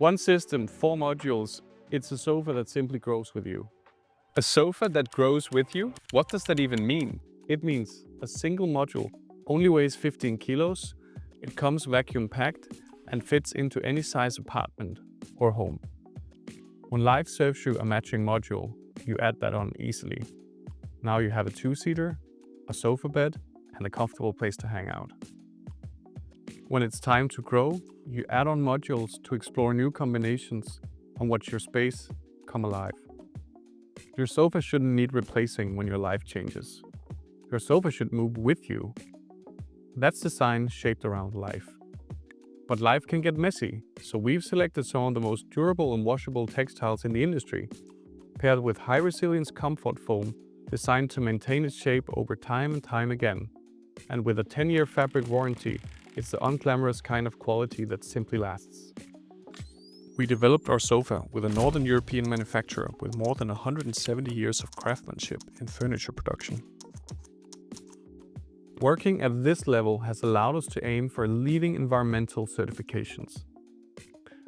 One system, 4 modules. It's a sofa that simply grows with you. A sofa that grows with you? What does that even mean? It means a single module only weighs 15 kilos, it comes vacuum packed and fits into any size apartment or home. When life serves you a matching module, you add that on easily. Now you have a 2-seater, a sofa bed, and a comfortable place to hang out. When it's time to grow, you add on modules to explore new combinations and watch your space come alive. Your sofa shouldn't need replacing when your life changes. Your sofa should move with you. That's design shaped around life. But life can get messy, so we've selected some of the most durable and washable textiles in the industry, paired with high resilience comfort foam designed to maintain its shape over time and time again. And with a 10-year fabric warranty, it's the unglamorous kind of quality that simply lasts. We developed our sofa with a Northern European manufacturer with more than 170 years of craftsmanship in furniture production. Working at this level has allowed us to aim for leading environmental certifications,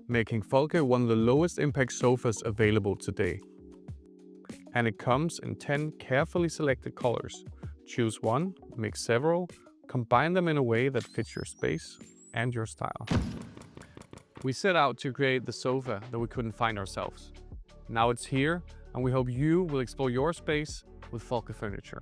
making Folke one of the lowest impact sofas available today. And it comes in 10 carefully selected colors. Choose one, mix several, combine them in a way that fits your space and your style. We set out to create the sofa that we couldn't find ourselves. Now it's here, and we hope you will explore your space with Folke furniture.